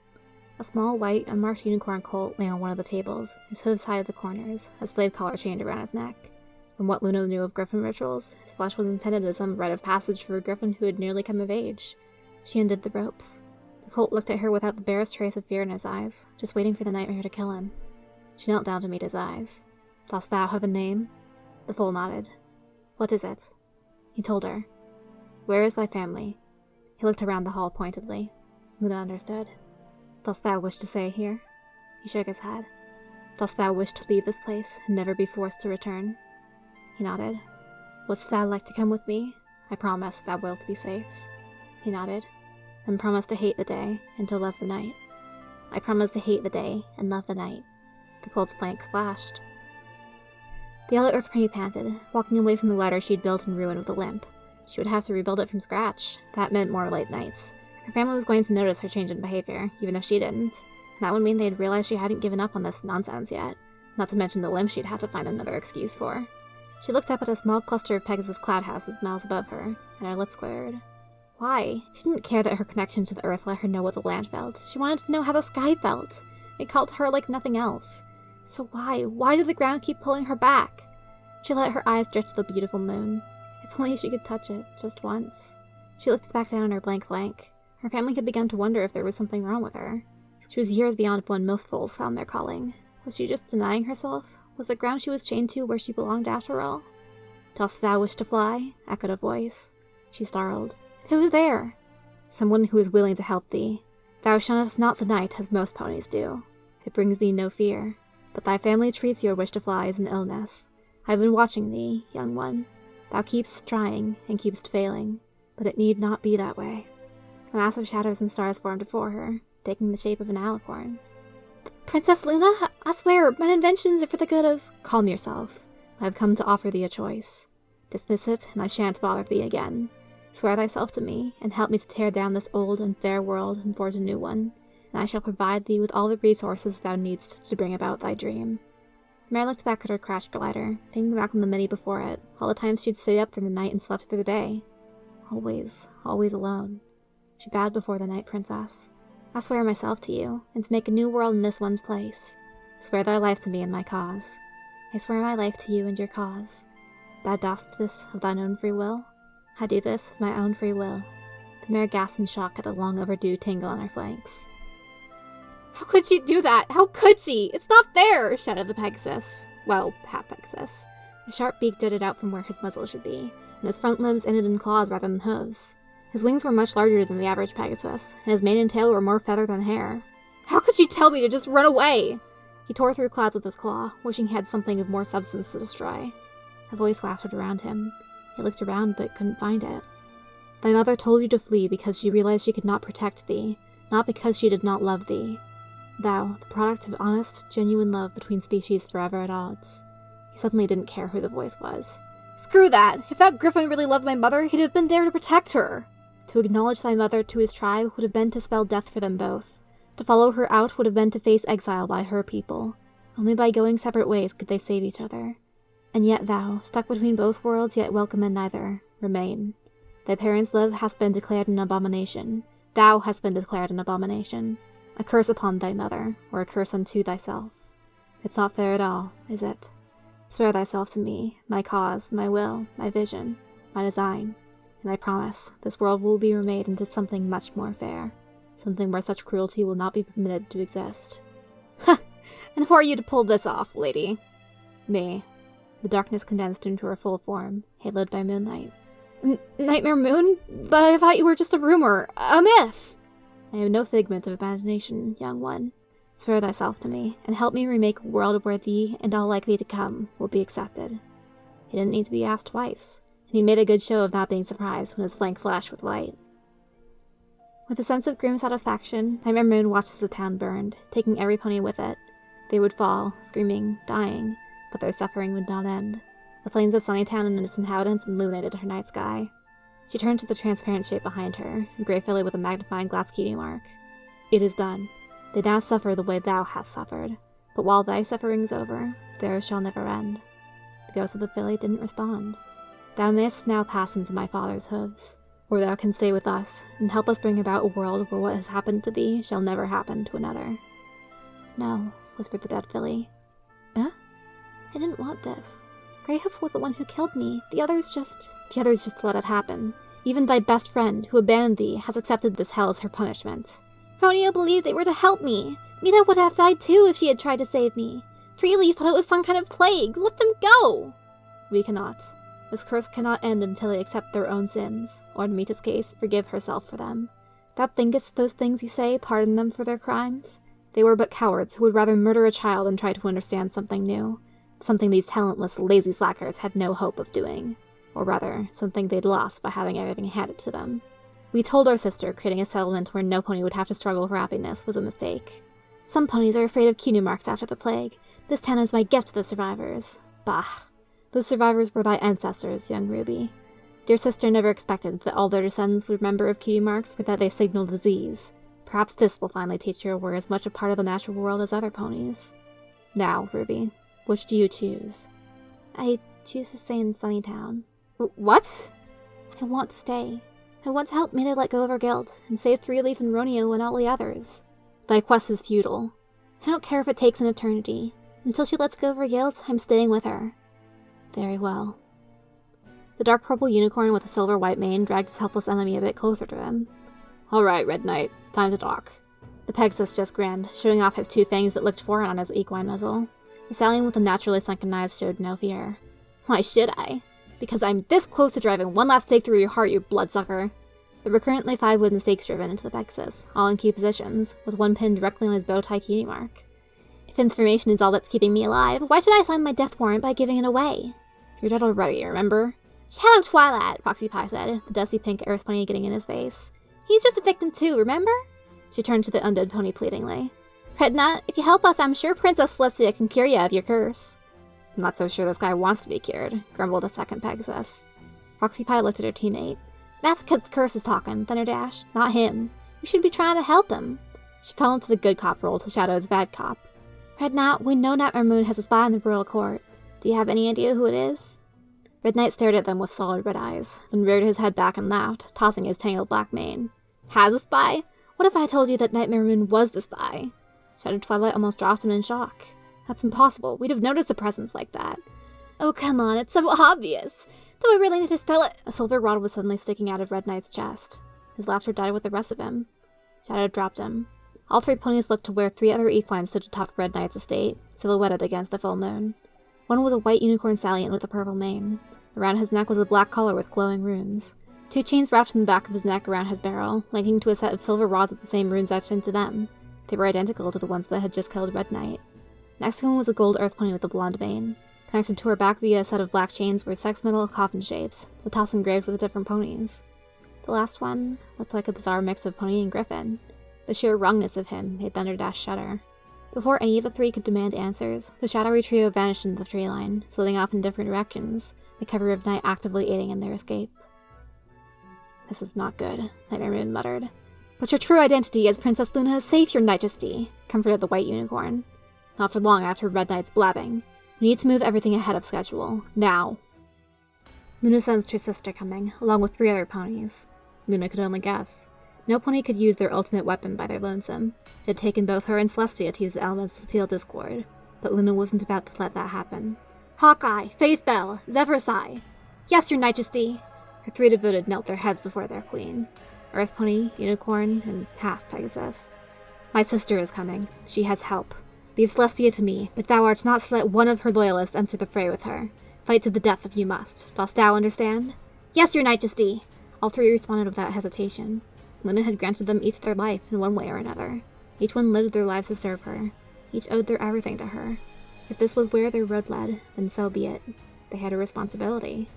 A small white, unmarked unicorn colt lay on one of the tables, his hooves tied at the corners, a slave collar chained around his neck. From what Luna knew of griffin rituals, his flesh was intended as some rite of passage for a griffin who had nearly come of age. She undid the ropes. The colt looked at her without the barest trace of fear in his eyes, just waiting for the nightmare to kill him. She knelt down to meet his eyes. "Dost thou have a name?" The foal nodded. "What is it?" He told her. "Where is thy family?" He looked around the hall pointedly. Luna understood. "Dost thou wish to stay here?" He shook his head. "Dost thou wish to leave this place and never be forced to return?" He nodded. "Wouldst thou like to come with me? I promise thou wilt be safe." He nodded. "Then promise to hate the day and to love the night." "I promise to hate the day and love the night." The colt's flanks flashed. The Yellow Earth Prinny panted, walking away from the ladder she'd built in ruin with a limp. She would have to rebuild it from scratch. That meant more late nights. Her family was going to notice her change in behavior, even if she didn't. And that would mean they'd realize she hadn't given up on this nonsense yet. Not to mention the limp she'd have to find another excuse for. She looked up at a small cluster of Pegasus cloud houses miles above her, and her lips quivered. Why? She didn't care that her connection to the earth let her know what the land felt. She wanted to know how the sky felt. It called to her like nothing else. So why? Why did the ground keep pulling her back? She let her eyes drift to the beautiful moon. If only she could touch it, just once. She looked back down on her blank flank. Her family had begun to wonder if there was something wrong with her. She was years beyond when most foals found their calling. Was she just denying herself? Was the ground she was chained to where she belonged after all? "Dost thou wish to fly?" echoed a voice. She startled. Who is there? "Someone who is willing to help thee. Thou shunnest not the night as most ponies do. It brings thee no fear. But thy family treats your wish to fly as an illness. I have been watching thee, young one. Thou keepst trying, and keepst failing, but it need not be that way." A mass of shadows and stars formed before her, taking the shape of an alicorn. "Princess Luna, I swear, my inventions are for the good of—" "Calm yourself. I have come to offer thee a choice. Dismiss it, and I shan't bother thee again. Swear thyself to me, and help me to tear down this old and fair world and forge a new one, and I shall provide thee with all the resources thou needst to bring about thy dream." Mary looked back at her crash glider, thinking back on the many before it, all the times she'd stayed up through the night and slept through the day. Always, always alone. She bowed before the Night Princess. "I swear myself to you, and to make a new world in this one's place. Swear thy life to me and my cause." "I swear my life to you and your cause." "Thou dost this of thine own free will?" "I do this of my own free will." The mare gasped in shock at the long-overdue tingle on her flanks. "How could she do that? How could she? It's not fair!" shouted the Pegasus. Well, half Pegasus. A sharp beak jutted out from where his muzzle should be, and his front limbs ended in claws rather than hooves. His wings were much larger than the average Pegasus, and his mane and tail were more feather than hair. "How could she tell me to just run away?" He tore through clouds with his claw, wishing he had something of more substance to destroy. A voice wafted around him. He looked around but couldn't find it. "Thy mother told you to flee because she realized she could not protect thee, not because she did not love thee. Thou, the product of honest, genuine love between species forever at odds." He suddenly didn't care who the voice was. "Screw that! If that griffin really loved my mother, he'd have been there to protect her!" To acknowledge thy mother to his tribe would have been to spell death for them both. To follow her out would have been to face exile by her people. Only by going separate ways could they save each other. And yet thou, stuck between both worlds yet welcome in neither, remain. Thy parents' love hast been declared an abomination. Thou hast been declared an abomination. A curse upon thy mother, or a curse unto thyself. It's not fair at all, is it? Swear thyself to me, my cause, my will, my vision, my design, and I promise this world will be remade into something much more fair, something where such cruelty will not be permitted to exist. Ha! And who are you to pull this off, lady? Me. The darkness condensed into her full form, haloed by moonlight. Nightmare Moon? But I thought you were just a rumor, a myth! I am no figment of imagination, young one. Swear thyself to me, and help me remake a world where thee and all like thee to come will be accepted. He didn't need to be asked twice, and he made a good show of not being surprised when his flank flashed with light. With a sense of grim satisfaction, Nightmare Moon watched as the town burned, taking every pony with it. They would fall, screaming, dying, but their suffering would not end. The flames of Sunnytown and its inhabitants illuminated her night sky. She turned to the transparent shape behind her, a grey filly with a magnifying glass cutie mark. It is done. They now suffer the way thou hast suffered, but while thy suffering is over, theirs shall never end. The ghost of the filly didn't respond. Thou mayst now pass into my father's hooves, or thou can stay with us, and help us bring about a world where what has happened to thee shall never happen to another. No, whispered the dead filly. I didn't want this. Greyhoof was the one who killed me. The others just let it happen. Even thy best friend, who abandoned thee, has accepted this hell as her punishment. Ronio believed they were to help me. Mina would have died too if she had tried to save me. Three-Leaf thought it was some kind of plague. Let them go! We cannot. This curse cannot end until they accept their own sins, or in Mita's case, forgive herself for them. Thou thinkest those things you say pardon them for their crimes? They were but cowards who would rather murder a child than try to understand something new. Something these talentless, lazy slackers had no hope of doing. Or rather, something they'd lost by having everything handed to them. We told our sister creating a settlement where no pony would have to struggle for happiness was a mistake. Some ponies are afraid of cutie marks after the plague. This town is my gift to the survivors. Bah. Those survivors were thy ancestors, young Ruby. Dear sister never expected that all their descendants would remember of cutie marks or that they signal disease. Perhaps this will finally teach her we're as much a part of the natural world as other ponies. Now, Ruby, which do you choose? I choose to stay in Sunnytown. What? I want to stay. I want to help Mina let go of her guilt, and save Three-Leaf and Ronio and all the others. Thy quest is futile. I don't care if it takes an eternity. Until she lets go of her guilt, I'm staying with her. Very well. The dark purple unicorn with a silver-white mane dragged his helpless enemy a bit closer to him. All right, Red Knight, time to talk. The Pegasus just grinned, showing off his two fangs that looked foreign on his equine muzzle. The stallion with the naturally sunken eyes showed no fear. Why should I? Because I'm this close to driving one last stake through your heart, you bloodsucker. There were currently 5 wooden stakes driven into the Pegasus, all in key positions, with one pinned directly on his bow tie cutie mark. If information is all that's keeping me alive, why should I sign my death warrant by giving it away? You're dead already, remember? Shadow Twilight, Proxy Pie said, the dusty pink earth pony getting in his face. He's just a victim too, remember? She turned to the undead pony pleadingly. Redna, if you help us, I'm sure Princess Celestia can cure you of your curse. I'm not so sure this guy wants to be cured, grumbled a second Pegasus. Proxy Pie looked at her teammate. That's because the curse is talking, Thunderdash, not him. We should be trying to help him. She fell into the good cop role to Shadow's bad cop. Redna, we know Nightmare Moon has a spy in the royal court. Do you have any idea who it is? Red Knight stared at them with solid red eyes, then reared his head back and laughed, tossing his tangled black mane. Has a spy? What if I told you that Nightmare Moon was the spy? Shadow Twilight almost dropped him in shock. That's impossible. We'd have noticed a presence like that. Oh, come on, it's so obvious. Do I really need to spell it? A silver rod was suddenly sticking out of Red Knight's chest. His laughter died with the rest of him. Shadow dropped him. All 3 ponies looked to where 3 other equines stood atop Red Knight's estate, silhouetted against the full moon. One was a white unicorn stallion with a purple mane. Around his neck was a black collar with glowing runes. 2 chains wrapped in the back of his neck around his barrel, linking to a set of silver rods with the same runes etched into them. They were identical to the ones that had just killed Red Knight. Next to him was a gold earth pony with a blonde mane. Connected to her back via a set of black chains were sex metal coffin shapes, the toss engraved with different ponies. The last one looked like a bizarre mix of pony and griffin. The sheer wrongness of him made Thunderdash shudder. Before any of the 3 could demand answers, the shadowy trio vanished into the tree line, sliding off in different directions, the cover of night actively aiding in their escape. This is not good, Nightmare Moon muttered. But your true identity as Princess Luna is safe, your Majesty, comforted the White Unicorn. Not for long after Red Knight's blabbing. We need to move everything ahead of schedule. Now. Luna sensed her sister coming, along with 3 other ponies. Luna could only guess. No pony could use their ultimate weapon by their lonesome. It had taken both her and Celestia to use the elements to steal discord, but Luna wasn't about to let that happen. Hawkeye, Face Bell, Zephyrsai. Yes, your Majesty. Her 3 devoted knelt their heads before their queen. Earth Pony, Unicorn, and half Pegasus. My sister is coming. She has help. Leave Celestia to me, but thou art not to let one of her loyalists enter the fray with her. Fight to the death if you must. Dost thou understand? Yes, your Majesty. All 3 responded without hesitation. Luna had granted them each their life in one way or another. Each one lived their lives to serve her. Each owed their everything to her. If this was where their road led, then so be it. They had a responsibility.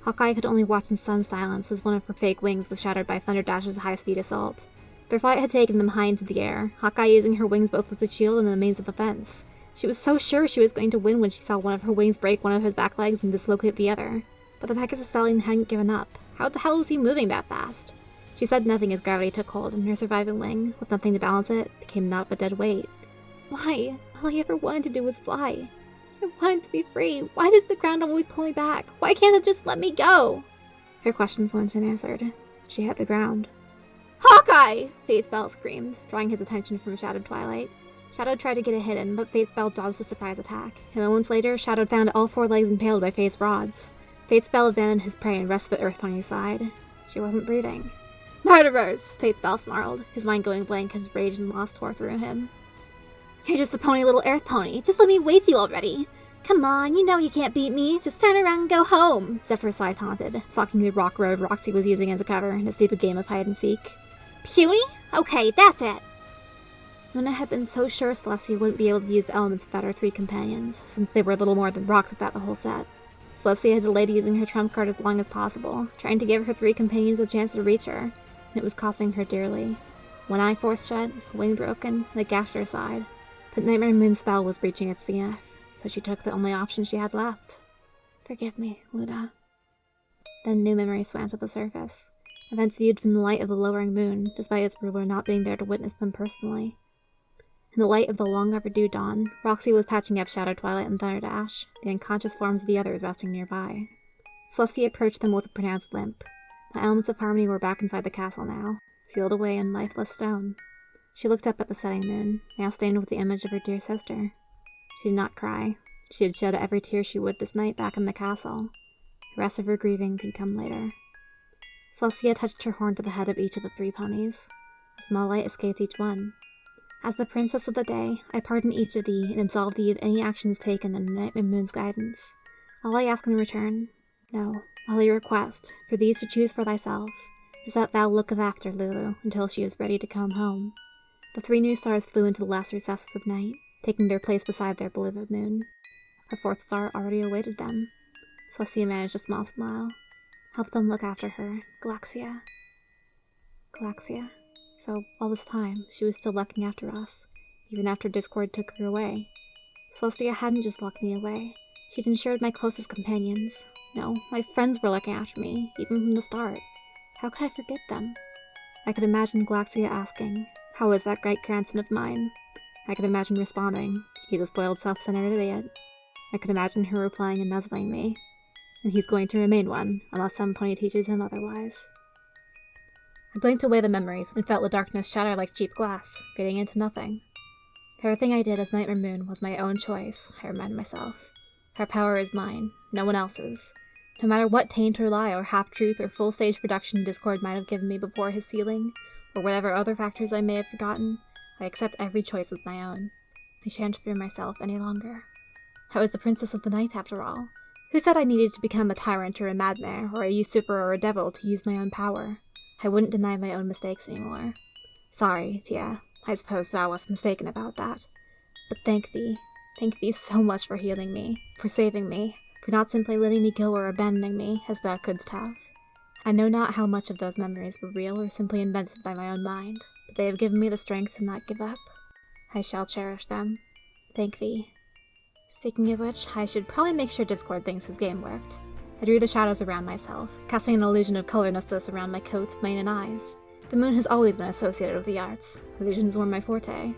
Hawkeye could only watch in stunned silence as one of her fake wings was shattered by Thunderdash's high-speed assault. Their flight had taken them high into the air, Hawkeye using her wings both as a shield and a means of offense. She was so sure she was going to win when she saw one of her wings break one of his back legs and dislocate the other. But the Pegasus stallion hadn't given up. How the hell was he moving that fast? She said nothing as gravity took hold, and her surviving wing, with nothing to balance it, became naught but dead weight. Why? All I ever wanted to do was fly. I wanted to be free. Why does the ground always pull me back? Why can't it just let me go? Her questions went unanswered. She hit the ground. Hawkeye! Fatesbell screamed, drawing his attention from Shadowed Twilight. Shadow tried to get a hit in, but Fatesbell dodged the surprise attack. And moments later, Shadow found all 4 legs impaled by Fate's rods. Fatesbell abandoned his prey and rushed to the Earth Pony's side. She wasn't breathing. Murderers! Fatesbell snarled, his mind going blank as rage and loss tore through him. You're just a pony little Earth Pony. Just let me wait you already. Come on, you know you can't beat me. Just turn around and go home, Zephyrsai taunted, socking the rock road Roxy was using as a cover in a stupid game of hide-and-seek. Puny? Okay, that's it. Luna had been so sure Celestia wouldn't be able to use the elements without her 3 companions, since they were little more than rocks without the whole set. Celestia had delayed using her trump card as long as possible, trying to give her 3 companions a chance to reach her, and it was costing her dearly. One eye force shut, a wing broken, and a gash to her side. But Nightmare Moon's spell was reaching its zenith, so she took the only option she had left. Forgive me, Luna. Then new memories swam to the surface. Events viewed from the light of the lowering moon, despite its ruler not being there to witness them personally. In the light of the long-overdue dawn, Roxy was patching up Shadow Twilight and Thunderdash, the unconscious forms of the others resting nearby. Celestia approached them with a pronounced limp. The elements of harmony were back inside the castle now, sealed away in lifeless stone. She looked up at the setting moon, now stained with the image of her dear sister. She did not cry. She had shed every tear she would this night back in the castle. The rest of her grieving could come later. Celestia touched her horn to the head of each of the 3 ponies. A small light escaped each one. As the princess of the day, I pardon each of thee and absolve thee of any actions taken under Nightmare Moon's guidance. All I ask in return, no, all I request, for thee to choose for thyself, is that thou looketh after Lulu until she is ready to come home. The 3 new stars flew into the last recesses of night, taking their place beside their beloved moon. A 4th star already awaited them. Celestia managed a small smile. Help them look after her, Galaxia. Galaxia. So, all this time, she was still looking after us, even after Discord took her away. Celestia hadn't just locked me away. She'd ensured my closest companions. No, my friends were looking after me, even from the start. How could I forget them? I could imagine Galaxia asking, "How is that great grandson of mine?" I could imagine responding, "He's a spoiled, self-centered idiot." I could imagine her replying and nuzzling me. And he's going to remain one, unless some pony teaches him otherwise. I blinked away the memories and felt the darkness shatter like cheap glass, fading into nothing. Everything I did as Nightmare Moon was my own choice, I reminded myself. Her power is mine, no one else's. No matter what taint or lie or half-truth or full-stage production Discord might have given me before his sealing, or whatever other factors I may have forgotten, I accept every choice as my own. I shan't fear myself any longer. I was the princess of the night, after all. Who said I needed to become a tyrant or a madman, or a usurper or a devil to use my own power? I wouldn't deny my own mistakes anymore. Sorry, Tia. I suppose thou wast mistaken about that. But thank thee so much for healing me, for saving me, for not simply letting me go or abandoning me, as thou couldst have. I know not how much of those memories were real or simply invented by my own mind, but they have given me the strength to not give up. I shall cherish them. Thank thee. Speaking of which, I should probably make sure Discord thinks his game worked. I drew the shadows around myself, casting an illusion of colorlessness around my coat, mane, and eyes. The moon has always been associated with the arts. Illusions were my forte.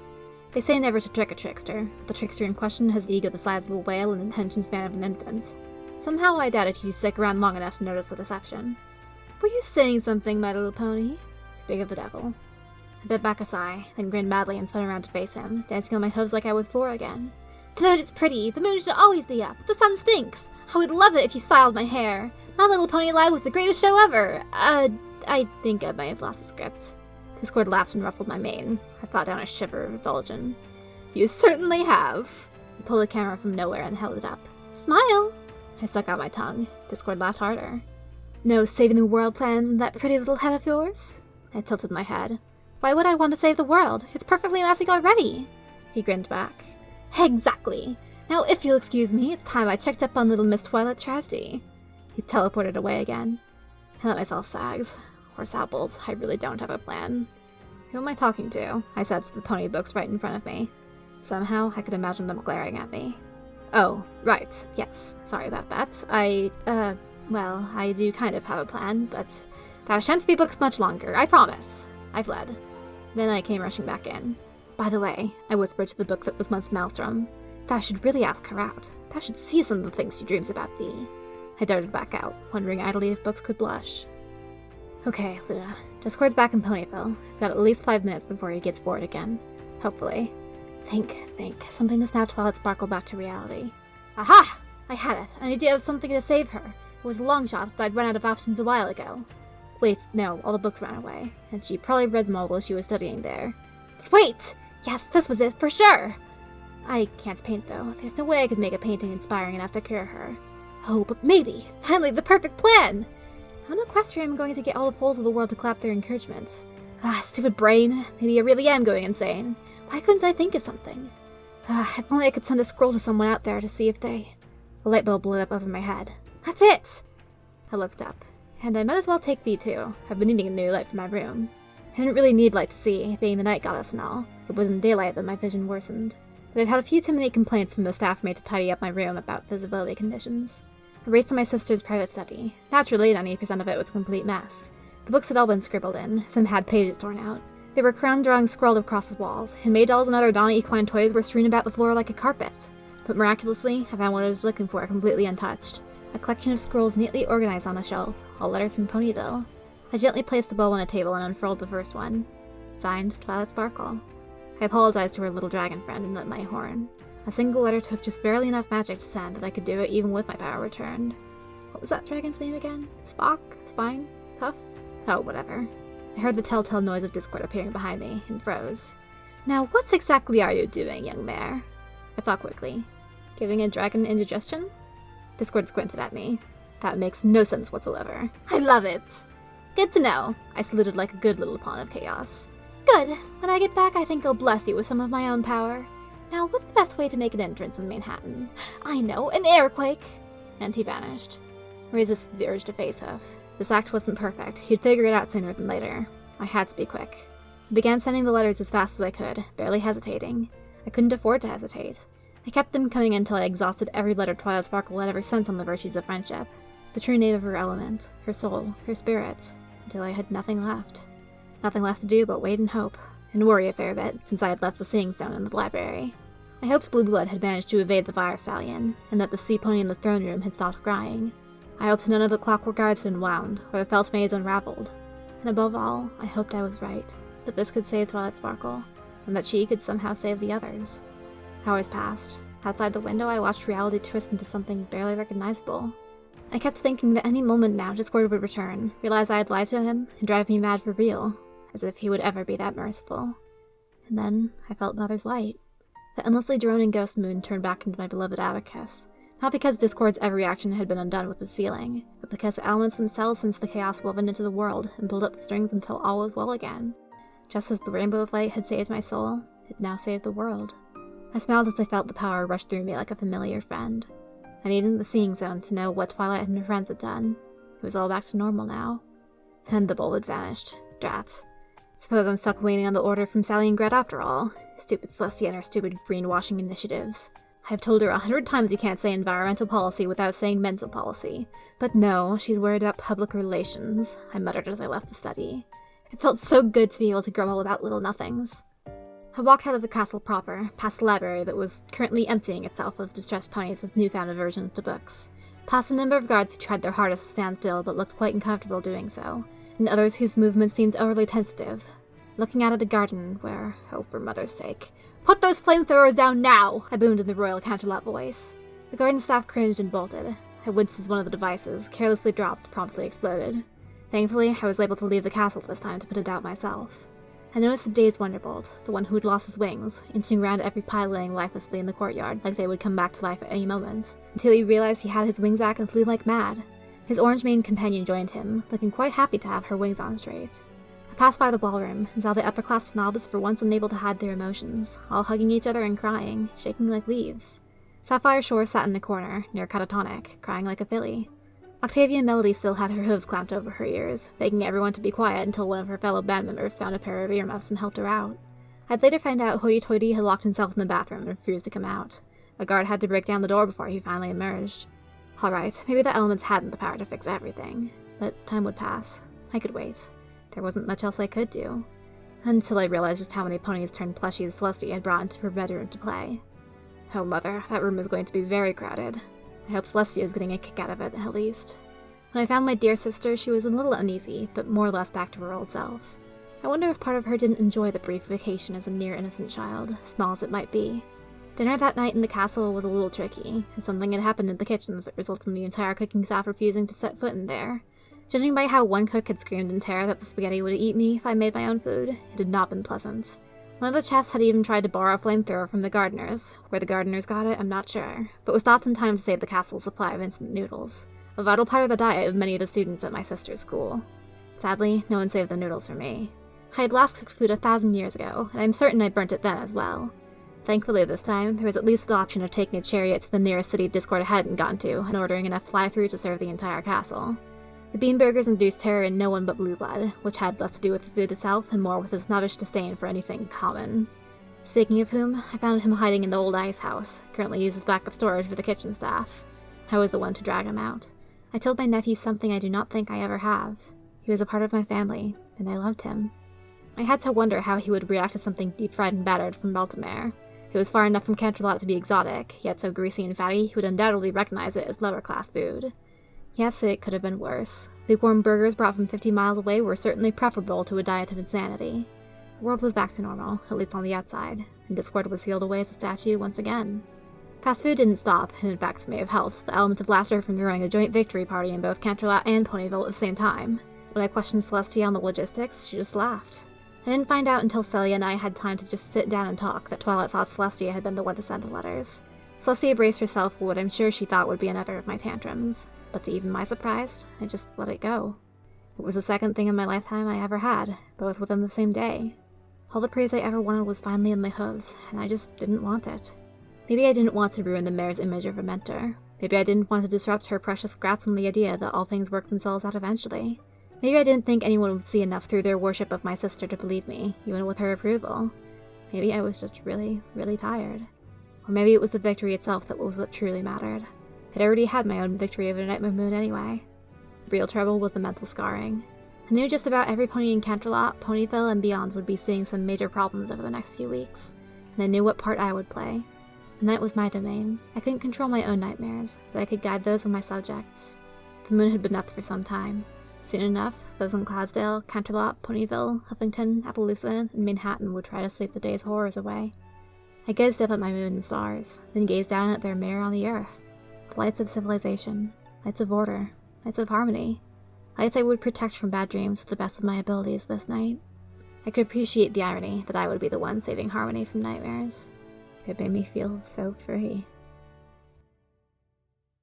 They say never to trick a trickster, but the trickster in question has the ego the size of a whale and the attention span of an infant. Somehow I doubted he'd stick around long enough to notice the deception. "Were you saying something, my little pony?" Speak of the devil. I bit back a sigh, then grinned madly and spun around to face him, dancing on my hooves like I was 4 again. "The moon is pretty. The moon should always be up. The sun stinks. I would love it if you styled my hair. My Little Pony Live was the greatest show ever. I think I might have lost the script." Discord laughed and ruffled my mane. I fought down a shiver of revulsion. "You certainly have." He pulled the camera from nowhere and held it up. "Smile." I stuck out my tongue. Discord laughed harder. "No saving the world plans in that pretty little head of yours?" I tilted my head. "Why would I want to save the world? It's perfectly messy already." He grinned back. "Exactly. Now, if you'll excuse me, it's time I checked up on little Miss Twilight's tragedy." He teleported away again. I let myself sags. Horse apples, I really don't have a plan. "Who am I talking to?" I said to the pony books right in front of me. Somehow, I could imagine them glaring at me. "Oh, right, yes, sorry about that. Well, I do kind of have a plan, but thou shan't be booked much longer, I promise." I fled. Then I came rushing back in. "By the way," I whispered to the book that was once Maelstrom, "thou should really ask her out. Thou should see some of the things she dreams about thee." I darted back out, wondering idly if books could blush. "Okay, Luna. Discord's back in Ponyville. I've got at least 5 minutes before he gets bored again. Hopefully. Think. Something to snap Twilight Sparkle back to reality." "Aha! I had it. An idea of something to save her. It was a long shot, but I'd run out of options a while ago." Wait, no, all the books ran away, and she probably read them all while she was studying there. But wait! Yes, this was it, for sure! I can't paint, though. There's no way I could make a painting inspiring enough to cure her. Oh, but maybe! Finally, the perfect plan! On Equestria, I'm going to get all the fools of the world to clap their encouragement. Stupid brain. Maybe I really am going insane. Why couldn't I think of something? If only I could send a scroll to someone out there to see if they... A light bulb lit up over my head. That's it! I looked up. And I might as well take thee too. I've been needing a new light for my room. I didn't really need light to see, being the night goddess and all. It was in daylight that my vision worsened. But I've had a few too many complaints from the staff made to tidy up my room about visibility conditions. I raced to my sister's private study. Naturally, 90% of it was a complete mess. The books had all been scribbled in, some had pages torn out. There were crown drawings scrawled across the walls, and May dolls and other Donna equine toys were strewn about the floor like a carpet. But miraculously, I found what I was looking for completely untouched. A collection of scrolls neatly organized on a shelf, all letters from Ponyville. I gently placed the bowl on a table and unfurled the first one. Signed, Twilight Sparkle. I apologized to her little dragon friend and lit my horn. A single letter took just barely enough magic to send that I could do it even with my power returned. What was that dragon's name again? Spock? Spine? Puff? Oh, whatever. I heard the telltale noise of Discord appearing behind me, and froze. Now, what exactly are you doing, young mare? I thought quickly. Giving a dragon indigestion? Discord squinted at me. That makes no sense whatsoever. I love it. Good to know. I saluted like a good little pawn of chaos. Good. When I get back, I think I'll bless you with some of my own power. Now, what's the best way to make an entrance in Manhattan? I know, an airquake! And he vanished. I resisted the urge to face off. This act wasn't perfect. He'd figure it out sooner than later. I had to be quick. I began sending the letters as fast as I could, barely hesitating. I couldn't afford to hesitate. I kept them coming until I exhausted every letter Twilight Sparkle had ever sent on the virtues of friendship. The true name of her element, her soul, her spirit, until I had nothing left. Nothing left to do but wait and hope, and worry a fair bit, since I had left the Seeing Stone in the library. I hoped Blue Blood had managed to evade the Fire Stallion, and that the sea pony in the throne room had stopped crying. I hoped none of the clockwork guards had unwound, or the felt maids unraveled. And above all, I hoped I was right, that this could save Twilight Sparkle, and that she could somehow save the others. Hours passed. Outside the window, I watched reality twist into something barely recognizable. I kept thinking that any moment now Discord would return, realize I had lied to him, and drive me mad for real, as if he would ever be that merciful. And then I felt Mother's light. The endlessly droning ghost moon turned back into my beloved abacus, not because Discord's every action had been undone with the sealing, but because the elements themselves sensed the chaos woven into the world and pulled up the strings until all was well again. Just as the rainbow of light had saved my soul, it now saved the world. I smiled as I felt the power rush through me like a familiar friend. I needed the Seeing Zone to know what Twilight and her friends had done. It was all back to normal now. And the bulb had vanished. Drat. Suppose I'm stuck waiting on the order from Sally and Gret after all. Stupid Celestia and her stupid greenwashing initiatives. I've told her 100 times you can't say environmental policy without saying mental policy. But no, she's worried about public relations, I muttered as I left the study. It felt so good to be able to grumble about little nothings. I walked out of the castle proper, past the library that was currently emptying itself of distressed ponies with newfound aversions to books, past a number of guards who tried their hardest to stand still but looked quite uncomfortable doing so, and others whose movements seemed overly tentative, looking out at a garden where, oh for mother's sake, "Put those flamethrowers down now!" I boomed in the royal counterlap voice. The garden staff cringed and bolted. I winced as one of the devices, carelessly dropped, promptly exploded. Thankfully, I was able to leave the castle this time to put it out myself. I noticed the dazed Wonderbolt, the one who had lost his wings, inching around every pile laying lifelessly in the courtyard, like they would come back to life at any moment, until he realized he had his wings back and flew like mad. His orange-maned companion joined him, looking quite happy to have her wings on straight. I passed by the ballroom and saw the upper-class snobs for once unable to hide their emotions, all hugging each other and crying, shaking like leaves. Sapphire Shore sat in a corner, near Catatonic, crying like a filly. Octavia Melody still had her hooves clamped over her ears, begging everyone to be quiet until one of her fellow band members found a pair of earmuffs and helped her out. I'd later find out Hoity-Toity had locked himself in the bathroom and refused to come out. A guard had to break down the door before he finally emerged. Alright, maybe the elements hadn't the power to fix everything, but time would pass. I could wait. There wasn't much else I could do. Until I realized just how many ponies turned plushies Celestia had brought into her bedroom to play. Oh mother, that room is going to be very crowded. I hope Celestia is getting a kick out of it, at least. When I found my dear sister, she was a little uneasy, but more or less back to her old self. I wonder if part of her didn't enjoy the brief vacation as a near-innocent child, small as it might be. Dinner that night in the castle was a little tricky, as something had happened in the kitchens that resulted in the entire cooking staff refusing to set foot in there. Judging by how one cook had screamed in terror that the spaghetti would eat me if I made my own food, it had not been pleasant. One of the chefs had even tried to borrow a flamethrower from the gardeners. Where the gardeners got it, I'm not sure, but was stopped in time to save the castle's supply of instant noodles, a vital part of the diet of many of the students at my sister's school. Sadly, no one saved the noodles for me. I had last cooked food 1,000 years ago, and I'm certain I burnt it then as well. Thankfully this time, there was at least the option of taking a chariot to the nearest city Discord hadn't gone to, and ordering enough fly-through to serve the entire castle. The bean burgers induced terror in no one but Blue Blood, which had less to do with the food itself and more with his snobbish disdain for anything common. Speaking of whom, I found him hiding in the old ice house, currently used as backup storage for the kitchen staff. I was the one to drag him out. I told my nephew something I do not think I ever have. He was a part of my family, and I loved him. I had to wonder how he would react to something deep-fried and battered from Baltimore. It was far enough from Canterlot to be exotic, yet so greasy and fatty he would undoubtedly recognize it as lower-class food. Yes, it could have been worse. Lukewarm burgers brought from 50 miles away were certainly preferable to a diet of insanity. The world was back to normal, at least on the outside, and Discord was sealed away as a statue once again. Fast food didn't stop, and in fact may have helped the element of laughter from throwing a joint victory party in both Canterlot and Ponyville at the same time. When I questioned Celestia on the logistics, she just laughed. I didn't find out until Celia and I had time to just sit down and talk that Twilight thought Celestia had been the one to send the letters. Celestia braced herself for what I'm sure she thought would be another of my tantrums, but to even my surprise, I just let it go. It was the second thing in my lifetime I ever had, both within the same day. All the praise I ever wanted was finally in my hooves, and I just didn't want it. Maybe I didn't want to ruin the mare's image of a mentor. Maybe I didn't want to disrupt her precious grasp on the idea that all things work themselves out eventually. Maybe I didn't think anyone would see enough through their worship of my sister to believe me, even with her approval. Maybe I was just really, really tired. Or maybe it was the victory itself that was what truly mattered. I'd already had my own victory over Nightmare Moon anyway. The real trouble was the mental scarring. I knew just about every pony in Canterlot, Ponyville, and beyond would be seeing some major problems over the next few weeks, and I knew what part I would play. The night was my domain. I couldn't control my own nightmares, but I could guide those of my subjects. The moon had been up for some time. Soon enough, those in Clydesdale, Canterlot, Ponyville, Huffington, Appaloosa, and Manhattan would try to sleep the day's horrors away. I gazed up at my moon and stars, then gazed down at their mirror on the earth. The lights of civilization, lights of order, lights of harmony, lights I would protect from bad dreams to the best of my abilities this night. I could appreciate the irony that I would be the one saving harmony from nightmares. It made me feel so free.